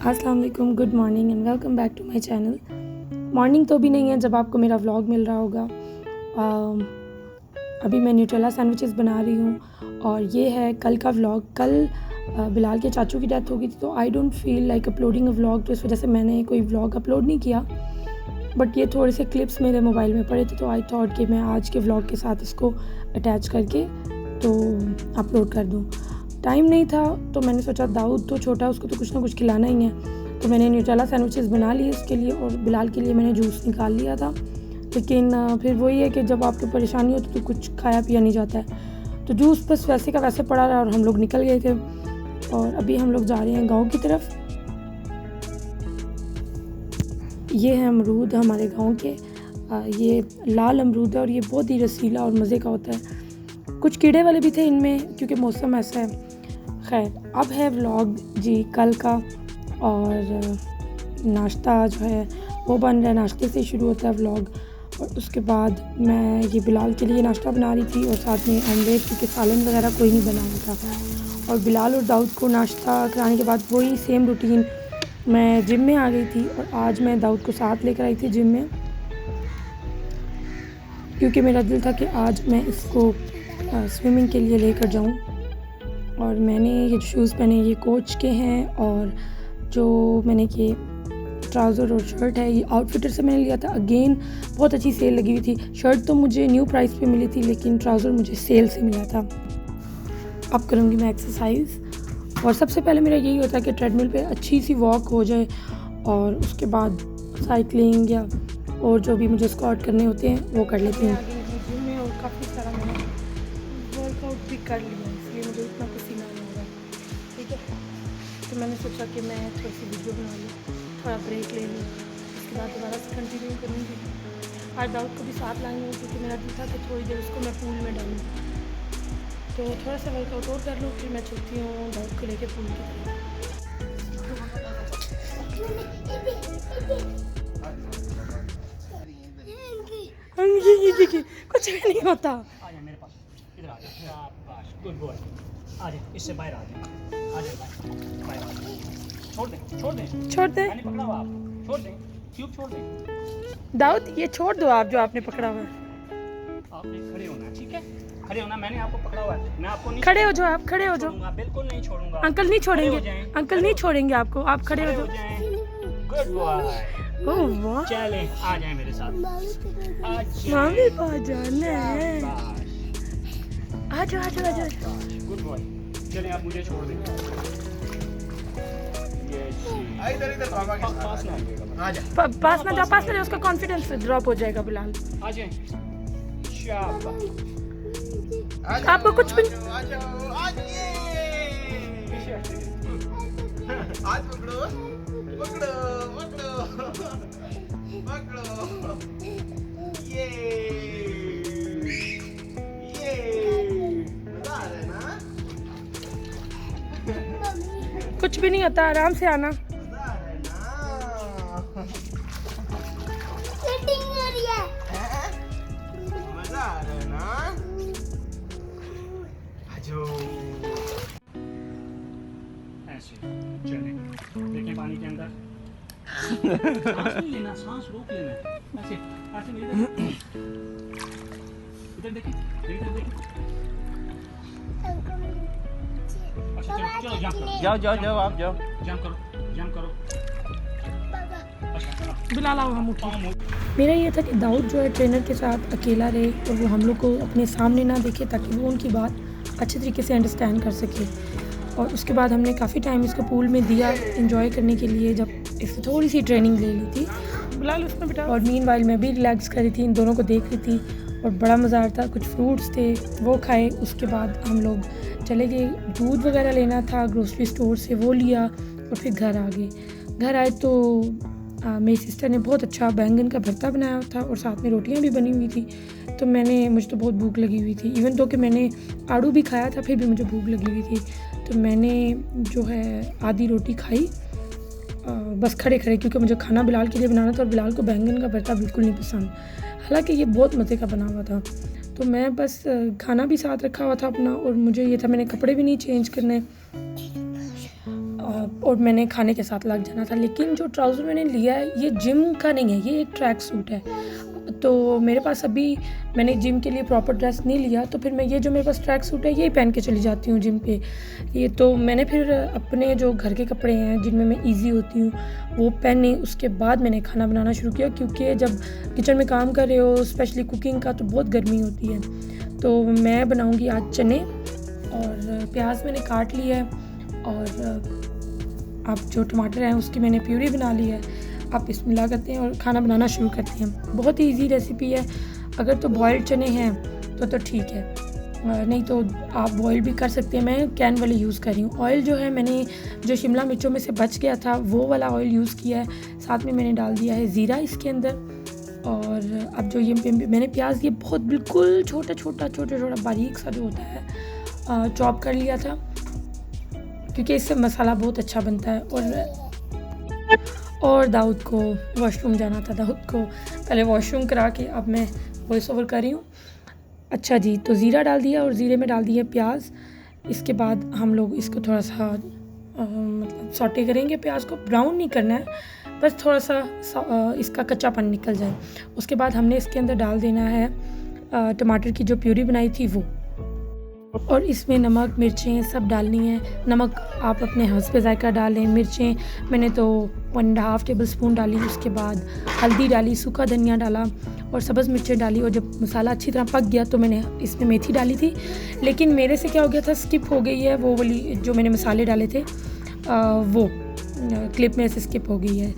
अस्सलाम वालेकुम, good morning and welcome back to my channel. Morning तो भी नहीं है जब आपको मेरा व्लॉग मिल रहा होगा। अभी मैं न्यूट्रेला सैंडविचेस बना रही हूँ और ये है कल का व्लॉग। कल बिलाल के चाचू की डेथ हो गई थी, तो I don't feel like uploading a vlog, तो इस वजह से मैंने कोई व्लॉग अपलोड नहीं किया। बट ये थोड़े से क्लिप्स मेरे मोबाइल में पड़े थे, तो आई थॉट कि मैं आज के व्लॉग के साथ इसको अटैच करके तो अपलोड कर दूँ। टाइम नहीं था तो मैंने सोचा दाऊद तो छोटा, उसको तो कुछ ना कुछ खिलाना ही है, तो मैंने न्यूट्रेला सैंडविचेस बना लिए उसके लिए, और बिलाल के लिए मैंने जूस निकाल लिया था। लेकिन फिर वही है कि जब आपको परेशानी होती तो कुछ खाया पिया नहीं जाता है, तो जूस बस वैसे का वैसे पड़ा रहा और हम लोग निकल गए थे। और अभी हम लोग जा रहे हैं गाँव की तरफ। ये है अमरूद हमारे गाँव के, ये लाल अमरूद है और ये बहुत ही रसीला और मज़े का होता है। कुछ कीड़े वाले भी थे इनमें क्योंकि मौसम ऐसा है। खैर, अब है व्लॉग जी कल का, और नाश्ता जो है वो बन रहा है। नाश्ते से शुरू होता है व्लॉग, और उसके बाद मैं ये बिलाल के लिए नाश्ता बना रही थी और साथ में ऑमलेट, क्योंकि सालन वगैरह कोई नहीं बना हुआ था। और बिलाल और दाऊद को नाश्ता कराने के बाद वही सेम रूटीन, मैं जिम में आ गई थी और आज मैं दाऊद को साथ लेकर आई थी जिम में, क्योंकि मेरा दिल था कि आज मैं इसको स्विमिंग के लिए लेकर जाऊं। और मैंने ये शूज़ पहने ये कोच के हैं, और जो मैंने ये ट्राउज़र और शर्ट है ये आउटफिटर से मैंने लिया था। अगेन बहुत अच्छी सेल लगी हुई थी। शर्ट तो मुझे न्यू प्राइस पे मिली थी, लेकिन ट्राउज़र मुझे सेल से मिला था। अब करूँगी मैं एक्सरसाइज, और सबसे पहले मेरा यही होता है कि ट्रेडमिल पे अच्छी सी वॉक हो जाए, और उसके बाद साइकिलिंग या और जो भी मुझे स्क्वाट करने होते हैं वो कर लेती हूँ। जिम में और काफ़ी सारा मैंने वर्कआउट भी कर लिया, इसलिए मुझे इतना पसीना नहीं हो रहा। ठीक है, तो मैंने सोचा कि मैं थोड़ी सी वीडियो बना लूँ, थोड़ा ब्रेक ले लूँ, उसके बाद दोबारा से कंटिन्यू करूँगी। आज दाऊद को भी साथ लाई हूँ क्योंकि मेरा दिल था कि थोड़ी देर उसको मैं पूल में डालूँ, तो थोड़ा सा वर्कआउट और कर लूँ, फिर मैं चलती हूँ दाऊद को लेके पूल की तरफ। ये देखिए कुछ भी नहीं होता। आ जा मेरे पास, इधर आ जा। शाबाश, गुड बॉय। आ जा, इससे बाहर आ जा। आ जा बाहर आ जा। छोड़ दे। मैंने पकड़ा हुआ आप, छोड़ दे। ट्यूब छोड़ दे। दाऊद ये छोड़ दो आप, जो आपने पकड़ा हुआ है। आपने खड़े होना, ठीक है? खड़े होना, मैंने आपको पकड़ा हुआ है। मैं आपको नहीं खड़े हो जाओ, आप खड़े हो जाओ। बिल्कुल नहीं छोड़ूंगा। अंकल नहीं छोड़ेंगे, अंकल नहीं छोड़ेंगे आपको, आप खड़े हो जाओ। Good boy. ओह वाह, चले आ जाए मेरे साथ। मामी पास जाना है। आ जाओ आ जाओ आ जाओ। Good boy. चले आप मुझे छोड़ दें। इधर बाबा के पास ना आ जा। पास ना जाओ, पास ना जाओ, उसका कॉन्फिडेंस ड्रॉप हो जाएगा बिलाल। आ जाए। शाबाश। आपको कुछ भी आज पकड़ो पकड़ो पकड़ो पकड़ो। ये मजा आ रहा है ना? कुछ भी नहीं होता, आराम से आना। मजा आ रहा है ना? हैं? मजा आ रहा है ना? आजो। ऐसे चले, देखें पानी के अंदर। सांस नहीं लेना, सांस रोक लेना। ऐसे ऐसे मेरी तरफ। इधर देखें, इधर देखें। अच्छा चलो जंप करो। जाओ आप जाओ। जंप करो। अच्छा बिलाल आओ, हम उठे। मेरा ये था कि दाऊद जो है ट्रेनर के साथ अकेला रहे और वो हम लोग को अपने सामने ना देखे, ताकि वो उनकी बात अच्छे तरीके से अंडरस्टैंड कर सके। और उसके बाद हमने काफ़ी टाइम इसको पूल में दिया एंजॉय करने के लिए, जब इससे थोड़ी सी ट्रेनिंग ले ली थी बिलाल उसने बेटा। और मीनवाइल मैं भी रिलैक्स कर रही थी, इन दोनों को देख रही थी, और बड़ा मज़ा आ रहा था। कुछ फ्रूट्स थे वो खाए, उसके बाद हम लोग चले गए, दूध वगैरह लेना था ग्रोसरी स्टोर से, वो लिया, और फिर घर आ गए। घर आए तो मेरी सिस्टर ने बहुत अच्छा बैंगन का भरता बनाया था और साथ में रोटियां भी बनी हुई थी। तो मुझे तो बहुत भूख लगी हुई थी, इवन तो कि मैंने आड़ू भी खाया था, फिर भी मुझे भूख लगी हुई थी। तो मैंने जो है आधी रोटी खाई, बस खड़े खड़े, क्योंकि मुझे खाना बिलाल के लिए बनाना था और बिलाल को बैंगन का भरता बिल्कुल नहीं पसंद, हालांकि ये बहुत मज़े का बना हुआ था। तो मैं बस खाना भी साथ रखा हुआ था अपना, और मुझे ये था मैंने कपड़े भी नहीं चेंज करने। और मैंने खाने के साथ लग जाना था। लेकिन जो ट्राउज़र मैंने लिया है ये जिम का नहीं है, ये एक ट्रैक सूट है। तो मेरे पास अभी मैंने जिम के लिए प्रॉपर ड्रेस नहीं लिया, तो फिर मैं ये जो मेरे पास ट्रैक सूट है यही पहन के चली जाती हूँ जिम पे। ये तो मैंने फिर अपने जो घर के कपड़े हैं जिनमें मैं ईज़ी होती हूँ वो पहने, उसके बाद मैंने खाना बनाना शुरू किया। क्योंकि जब किचन में काम कर रहे हो स्पेशली कुकिंग का तो बहुत गर्मी होती है। तो मैं बनाऊँगी आज चने, और प्याज मैंने काट लिया है, और अब जो टमाटर हैं उसकी मैंने प्यूरी बना ली है। आप बिस्मिल्लाह करते हैं और खाना बनाना शुरू करते हैं। बहुत ही इजी रेसिपी है। अगर तो बॉयल्ड चने हैं तो ठीक है, नहीं तो आप बॉयल भी कर सकते हैं। मैं कैन वाले यूज़ कर रही हूँ। ऑयल जो है मैंने जो शिमला मिर्चों में से बच गया था वो वाला ऑयल यूज़ किया है। साथ में मैंने डाल दिया है ज़ीरा इसके अंदर। और अब जो ये मैंने प्याज ये बहुत बिल्कुल छोटा बारीक सा जो होता है चॉप कर लिया था, क्योंकि इससे मसाला बहुत अच्छा बनता है। और दाऊद को वॉशरूम जाना था, दाऊद को पहले वॉशरूम करा के अब मैं वॉइस ओवर कर रही हूँ। अच्छा जी, तो ज़ीरा डाल दिया और ज़ीरे में डाल दिया प्याज। इसके बाद हम लोग इसको थोड़ा सा मतलब सॉटे करेंगे। प्याज को ब्राउन नहीं करना है, बस थोड़ा सा इसका कच्चापन निकल जाए। उसके बाद हमने इसके अंदर डाल देना है टमाटर की जो प्यूरी बनाई थी वो, और इसमें नमक मिर्चें सब डालनी है। नमक आप अपने हस्ब जायका डालें। मिर्चें मैंने तो 1.5 टेबल स्पून डाली। उसके बाद हल्दी डाली, सूखा धनिया डाला और सब्ज़ मिर्चें डाली। और जब मसाला अच्छी तरह पक गया तो मैंने इसमें मेथी डाली थी। लेकिन मेरे से क्या हो गया था, स्किप हो गई है वो वाली जो मैंने मसाले डाले थे, वो क्लिप में से स्किप हो गई है।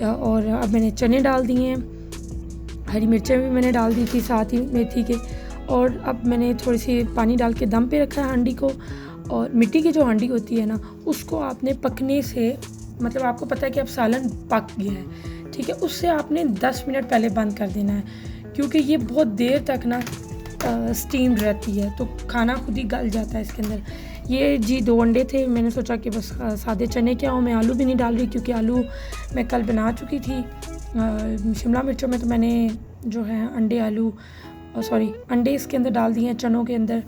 और अब मैंने चने डाल दिए हैं, हरी मिर्चें भी मैंने डाल दी थी साथ ही मेथी के। और अब मैंने थोड़ी सी पानी डाल के दम पे रखा है हांडी को। और मिट्टी की जो हांडी होती है ना, उसको आपने पकने से मतलब आपको पता है कि अब सालन पक गया है, ठीक है, उससे आपने 10 मिनट पहले बंद कर देना है, क्योंकि ये बहुत देर तक ना स्टीम रहती है तो खाना खुद ही गल जाता है इसके अंदर। ये जी 2 अंडे थे, मैंने सोचा कि बस सादे चने क्या हो, मैं आलू भी नहीं डाल रही क्योंकि आलू मैं कल बना चुकी थी। शिमला मिर्चों में तो मैंने जो है अंडे इसके अंदर डाल दिए हैं चनों के अंदर।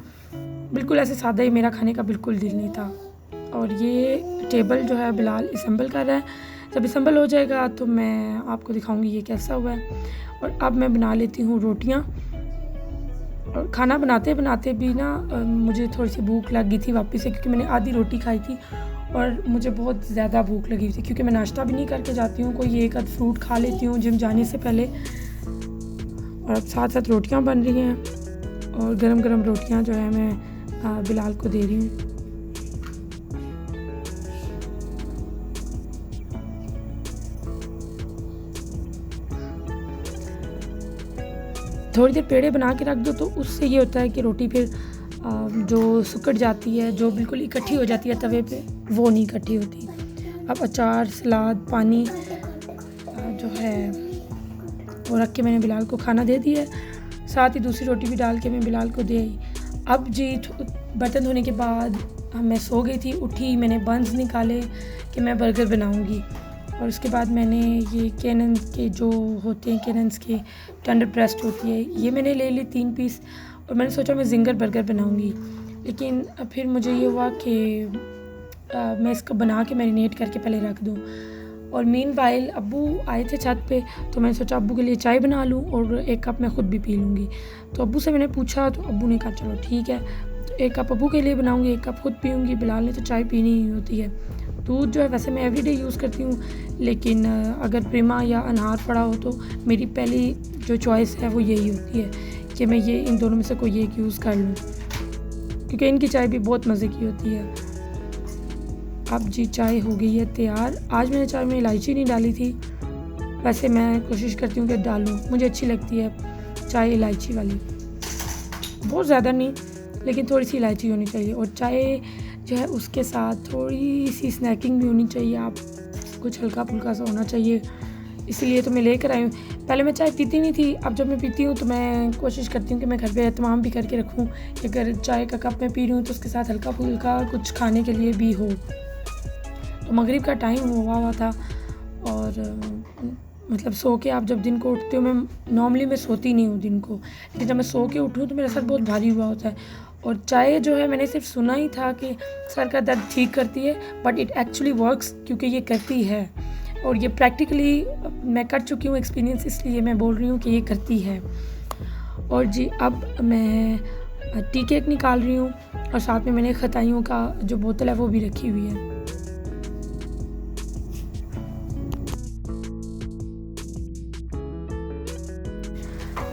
बिल्कुल ऐसे सादा ही मेरा खाने का बिल्कुल दिल नहीं था। और ये टेबल जो है बिलाल असम्बल कर रहा है। जब असम्बल हो जाएगा तो मैं आपको दिखाऊंगी ये कैसा हुआ है। और अब मैं बना लेती हूँ रोटियाँ। और खाना बनाते बनाते भी ना मुझे थोड़ी सी भूख लग गई थी वापस से, क्योंकि मैंने आधी रोटी खाई थी और मुझे बहुत ज़्यादा भूख लगी थी। क्योंकि मैं नाश्ता भी नहीं करके जाती हूँ, कोई एक आध फ्रूट खा लेती हूँ जिम जाने से पहले। और अब साथ साथ रोटियां बन रही हैं और गरम गरम रोटियां जो है मैं बिलाल को दे रही हूँ। थोड़ी देर पेड़े बना के रख दो तो उससे ये होता है कि रोटी फिर जो सुकड़ जाती है, जो बिल्कुल इकट्ठी हो जाती है तवे पे, वो नहीं इकट्ठी होती। अब अचार, सलाद, पानी जो है वो रख के मैंने बिलाल को खाना दे दिया। साथ ही दूसरी रोटी भी डाल के मैं बिलाल को दे आई। अब जी बर्तन धोने के बाद मैं सो गई थी, उठी, मैंने बंस निकाले कि मैं बर्गर बनाऊंगी। और उसके बाद मैंने ये कैनन के जो होते हैं, कैनन्स के टेंडर ब्रेस्ट होती है, ये मैंने ले ली 3 पीस। और मैंने सोचा मैं जिंगर बर्गर बनाऊंगी, लेकिन फिर मुझे ये हुआ कि मैं इसको बना के मैरिनेट करके पहले रख दूँ। और मीनवाइल अब्बू आए थे छत पे, तो मैंने सोचा अब्बू के लिए चाय बना लूँ और 1 कप मैं ख़ुद भी पी लूँगी। तो अब्बू से मैंने पूछा तो अब्बू ने कहा चलो ठीक है, तो 1 कप अब्बू के लिए बनाऊँगी, 1 कप ख़ुद पीऊँगी। बिलाल ने तो चाय पीनी ही होती है। दूध जो है वैसे मैं एवरीडे यूज़ करती हूँ, लेकिन अगर प्रिमा या अनहार पड़ा हो तो मेरी पहली जो चॉइस है वो यही होती है कि मैं ये इन दोनों में से कोई एक यूज़ कर लूँ, क्योंकि इनकी चाय भी बहुत मज़े की होती है। अब जी चाय हो गई है तैयार। आज मैंने चाय में इलायची नहीं डाली थी, वैसे मैं कोशिश करती हूँ कि डालूँ, मुझे अच्छी लगती है चाय इलायची वाली, बहुत ज़्यादा नहीं लेकिन थोड़ी सी इलायची होनी चाहिए। और चाय जो है उसके साथ थोड़ी सी स्नैकिंग भी होनी चाहिए, आप कुछ हल्का फुल्का सा होना चाहिए, इसलिए तो मैं लेकर आई हूँ। पहले मैं चाय पीती नहीं थी, अब जब मैं पीती हूँ तो मैं कोशिश करती हूँ कि मैं घर पे एहतमाम भी करके रखूँ कि अगर चाय का कप मैं पी रही हूँ तो उसके साथ हल्का फुल्का कुछ खाने के लिए भी हो। तो मगरिब का टाइम हुआ था और मतलब सो के आप जब दिन को उठते हो, मैं नॉर्मली मैं सोती नहीं हूँ दिन को, लेकिन जब मैं सो के उठूँ तो मेरा सर बहुत भारी हुआ होता है और चाय जो है मैंने सिर्फ सुना ही था कि सर का दर्द ठीक करती है, बट इट एक्चुअली वर्क्स, क्योंकि ये करती है और ये प्रैक्टिकली मैं कर चुकी हूँ एक्सपीरियंस, इसलिए मैं बोल रही हूँ कि ये करती है। और जी अब मैं टी केक निकाल रही हूँ और साथ में मैंने खताइयों का जो बोतल है वो भी रखी हुई है।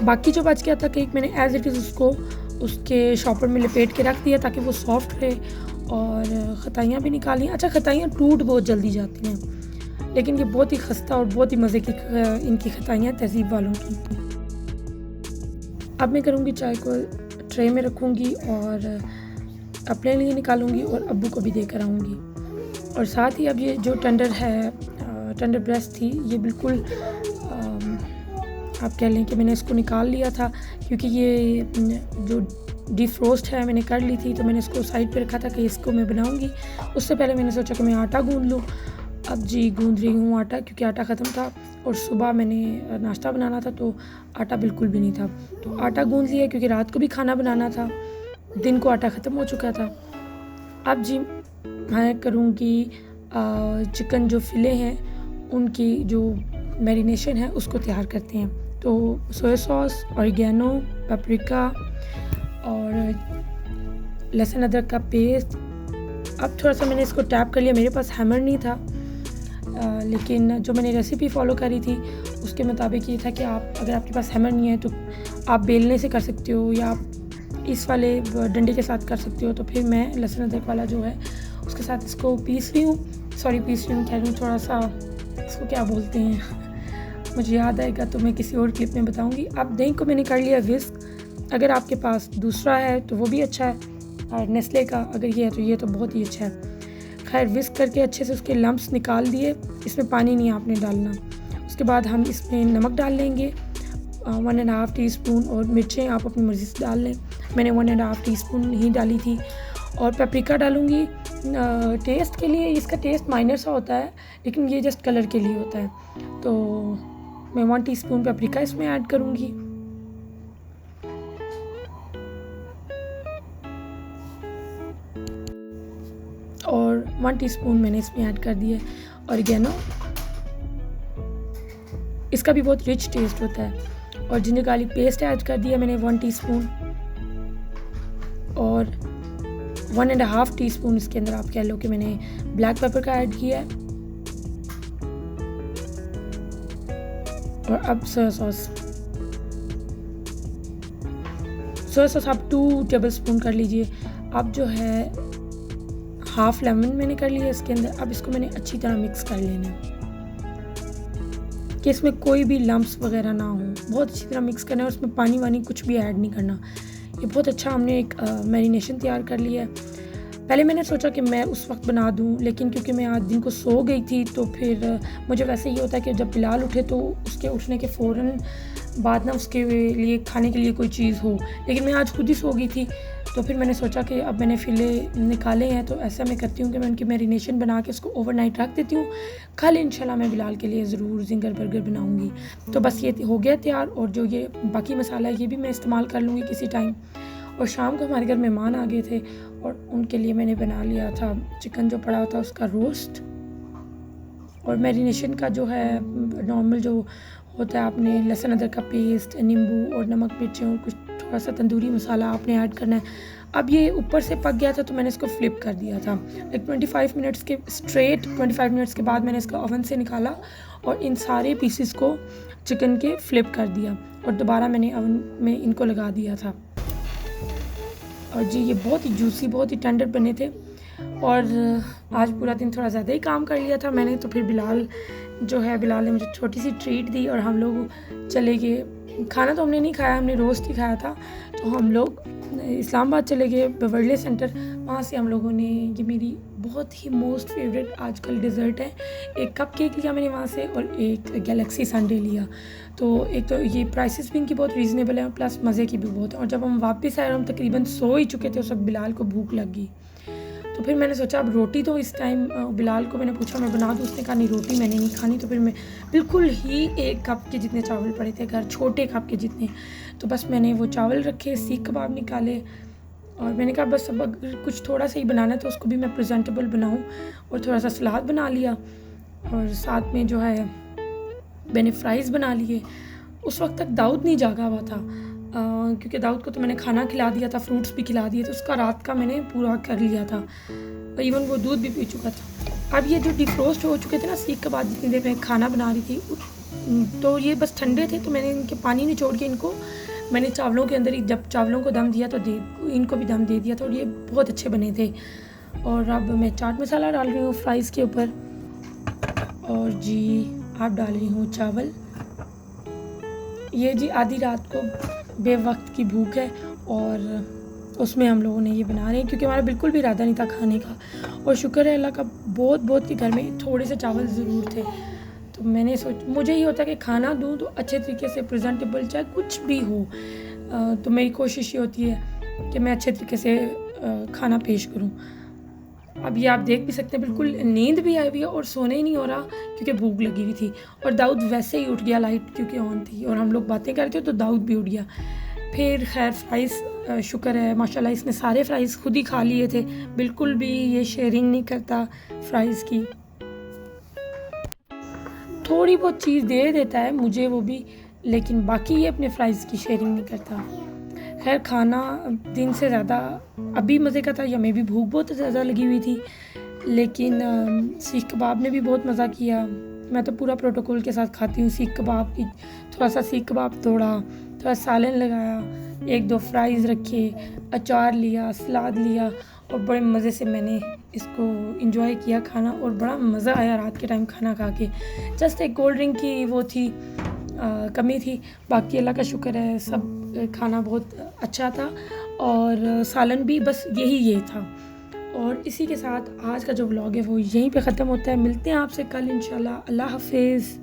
बाकी जो बच गया था केक मैंने एज इट इज़ उसको उसके शॉपर में लपेट के रख दिया ताकि वो सॉफ्ट रहे, और खताइयाँ भी निकाली। अच्छा, खताइयाँ टूट बहुत जल्दी जाती हैं, लेकिन ये बहुत ही खस्ता और बहुत ही मज़े की इनकी खताइयाँ तहज़ीब वालों की। अब मैं करूँगी चाय को ट्रे में रखूँगी और अपने लिए निकालूँगी और अब्बू को भी देकर आऊँगी। और साथ ही अब ये जो टेंडर ब्रेस्ट थी, ये बिल्कुल आप कह लें कि मैंने इसको निकाल लिया था, क्योंकि ये जो डिफ्रोस्ट है मैंने कर ली थी, तो मैंने इसको साइड पे रखा था कि इसको मैं बनाऊँगी। उससे पहले मैंने सोचा कि मैं आटा गूँध लूँ। अब जी गूँध रही हूँ आटा, क्योंकि आटा ख़त्म था और सुबह मैंने नाश्ता बनाना था तो आटा बिल्कुल भी नहीं था, तो आटा गूँध लिया क्योंकि रात को भी खाना बनाना था, दिन को आटा ख़त्म हो चुका था। अब जी मैं करूँगी चिकन जो फिले हैं उनकी जो मैरिनेशन है उसको तैयार करते हैं। तो सोया सॉस, ऑरिगेनो, पेपरिका और लहसुन अदरक का पेस्ट। अब थोड़ा सा मैंने इसको टैप कर लिया, मेरे पास हैमर नहीं था, लेकिन जो मैंने रेसिपी फॉलो करी थी उसके मुताबिक ये था कि आप अगर आपके पास हैमर नहीं है तो आप बेलने से कर सकते हो या आप इस वाले डंडे के साथ कर सकते हो। तो फिर मैं लहसुन अदरक वाला जो है उसके साथ इसको पीस रही हूँ, कह रही हूँ, थोड़ा सा इसको क्या बोलते हैं, मुझे याद आएगा तो मैं किसी और क्लिप में बताऊंगी। अब दही को मैंने कर लिया विस्क, अगर आपके पास दूसरा है तो वो भी अच्छा है, और नेस्ले का अगर ये है तो ये तो बहुत ही अच्छा है। खैर विस्क करके अच्छे से उसके लम्प्स निकाल दिए, इसमें पानी नहीं आपने डालना। उसके बाद हम इसमें नमक डाल लेंगे 1.5 टीस्पून, और मिर्चें आप अपनी मर्ज़ी से डाल लें, मैंने 1.5 टीस्पून ही डाली थी। और पेपरिका डालूँगी टेस्ट के लिए, इसका टेस्ट माइनर सा होता है लेकिन ये जस्ट कलर के लिए होता है, तो मैं 1 टीस्पून पेपरिका इसमें ऐड करूँगी। और 1 टीस्पून मैंने इसमें ऐड कर दिया ऑरिगेनो, इसका भी बहुत रिच टेस्ट होता है। और जिंजर गार्लिक पेस्ट ऐड कर दिया मैंने 1 टीस्पून, और 1.5 टीस्पून इसके अंदर आप कह लो कि मैंने ब्लैक पेपर का ऐड किया है। और अब सोया सॉस आप 2 टेबलस्पून कर लीजिए। अब जो है हाफ लेमन मैंने कर लिया इसके अंदर। अब इसको मैंने अच्छी तरह मिक्स कर लेना है कि इसमें कोई भी लम्प्स वगैरह ना हो, बहुत अच्छी तरह मिक्स करना है, और उसमें पानी वानी कुछ भी ऐड नहीं करना। ये बहुत अच्छा हमने एक मैरिनेशन तैयार कर लिया है। पहले मैंने सोचा कि मैं उस वक्त बना दूं, लेकिन क्योंकि मैं आज दिन को सो गई थी तो फिर मुझे वैसे ही होता है कि जब बिलाल उठे तो उसके उठने के फ़ौरन बाद ना उसके लिए खाने के लिए कोई चीज़ हो, लेकिन मैं आज खुद ही सो गई थी। तो फिर मैंने सोचा कि अब मैंने फिले निकाले हैं तो ऐसा मैं करती हूँ कि मैं उनकी मैरिनेशन बना के उसको ओवरनाइट रख देती हूँ। कल इंशाल्लाह मैं बिलाल के लिए ज़रूर जिंगर बर्गर बनाऊँगी। तो बस ये हो गया तैयार, और जो ये बाकी मसाला है ये भी मैं इस्तेमाल कर लूँगी किसी टाइम। और शाम को हमारे घर मेहमान आ गए थे और उनके लिए मैंने बना लिया था चिकन जो पड़ा था उसका रोस्ट। और मैरिनेशन का जो है नॉर्मल जो होता है, आपने लहसुन अदरक का पेस्ट, नींबू और नमक मिर्चें और कुछ थोड़ा सा तंदूरी मसाला आपने ऐड करना है। अब ये ऊपर से पक गया था तो मैंने इसको फ्लिप कर दिया था। एक 25 मिनट्स के स्ट्रेट 25 मिनट्स के बाद मैंने इसका ओवन से निकाला और इन सारे पीसेस को चिकन के फ्लिप कर दिया और दोबारा मैंने ओवन में इनको लगा दिया था। और जी ये बहुत ही जूसी, बहुत ही टेंडर बने थे। और आज पूरा दिन थोड़ा ज़्यादा ही काम कर लिया था मैंने, तो फिर बिलाल ने मुझे छोटी सी ट्रीट दी और हम लोग चले गए। खाना तो हमने नहीं खाया, हमने रोस्ट ही खाया था। तो हम लोग इस्लामाबाद चले गए बेवर्ली सेंटर। वहाँ से हम लोगों ने, ये मेरी बहुत ही मोस्ट फेवरेट आजकल डिज़र्ट है, एक कप केक लिया मैंने वहाँ से और एक गैलेक्सी संडे लिया। तो एक तो ये प्राइसेस भी इनकी बहुत रीज़नेबल है, प्लस मज़े की भी बहुत है। और जब हम वापस आए, हम तकरीबन सो ही चुके थे, उस वक्त बिलाल को भूख लग गई। तो फिर मैंने सोचा अब रोटी तो इस टाइम, बिलाल को मैंने पूछा मैं बना दूँ, उसने कहा नहीं रोटी मैंने नहीं खानी। तो फिर मैं बिल्कुल ही 1 कप के जितने चावल पड़े थे घर, छोटे कप के जितने, तो बस मैंने वो चावल रखे, सीख कबाब निकाले और मैंने कहा बस अब अगर कुछ थोड़ा सा ही बनाना है तो उसको भी मैं प्रेजेंटेबल बनाऊं, और थोड़ा सा सलाद बना लिया और साथ में जो है मैंने फ़्राइज़ बना लिए। उस वक्त तक दाऊद नहीं जागा हुआ था, क्योंकि दाऊद को तो मैंने खाना खिला दिया था, फ्रूट्स भी खिला दिए, तो उसका रात का मैंने पूरा कर लिया था, इवन वो दूध भी पी चुका था। अब ये जो डिफ्रोस्ट हो चुके थे ना सीख कबाब, जितनी देर मैं खाना बना रही थी, तो ये बस ठंडे थे, तो मैंने इनके पानी निचोड़ के इनको मैंने चावलों के अंदर ही, जब चावलों को दम दिया तो इनको भी दम दे दिया था, और ये बहुत अच्छे बने थे। और अब मैं चाट मसाला डाल रही हूँ फ्राइज़ के ऊपर, और जी आप डाल रही हूँ चावल। ये जी आधी रात को बेवक्त की भूख है, और उसमें हम लोगों ने ये बना रहे हैं, क्योंकि हमारा बिल्कुल भी इरादा नहीं था खाने का, और शुक्र है अल्लाह का बहुत कि घर में थोड़े से चावल ज़रूर थे। तो मैंने मुझे ये होता है कि खाना दूँ तो अच्छे तरीके से प्रेजेंटेबल, चाहे कुछ भी हो, तो मेरी कोशिश ये होती है कि मैं अच्छे तरीके से खाना पेश करूँ। अब ये आप देख भी सकते हैं, बिल्कुल नींद भी आई हुई है और सोने ही नहीं हो रहा, क्योंकि भूख लगी हुई थी। और दाऊद वैसे ही उठ गया, लाइट क्योंकि ऑन थी और हम लोग बातें कर रहे थे, तो दाऊद भी उठ गया। फिर खैर फ़्राइज़ शुक्र है माशाल्लाह इसने सारे फ़्राइज़ खुद ही खा लिए थे, बिल्कुल भी ये शेयरिंग नहीं करता फ़्राइज़ की। थोड़ी बहुत चीज़ दे देता है मुझे वो भी, लेकिन बाकी ये अपने फ़्राइज़ की शेयरिंग नहीं करता। खैर खाना दिन से ज़्यादा अभी मज़े का था, या मे भी भूख बहुत ज़्यादा लगी हुई थी, लेकिन सीख कबाब ने भी बहुत मज़ा किया। मैं तो पूरा प्रोटोकॉल के साथ खाती हूँ सीख कबाब की। थोड़ा सा सीख कबाब तोड़ा, थोड़ा सालन लगाया, 1-2 फ़्राइज़ रखे, अचार लिया, सलाद लिया, और बड़े मज़े से मैंने इसको इंजॉय किया खाना, और बड़ा मज़ा आया रात के टाइम खाना खा के। जस्ट एक कोल्ड ड्रिंक की वो थी कमी थी, बाकी अल्लाह का शुक्र है सब खाना बहुत अच्छा था, और सालन भी बस यही था। और इसी के साथ आज का जो व्लॉग है वो यहीं पे ख़त्म होता है। मिलते हैं आपसे कल इंशाल्लाह। अल्लाह हाफ़िज़।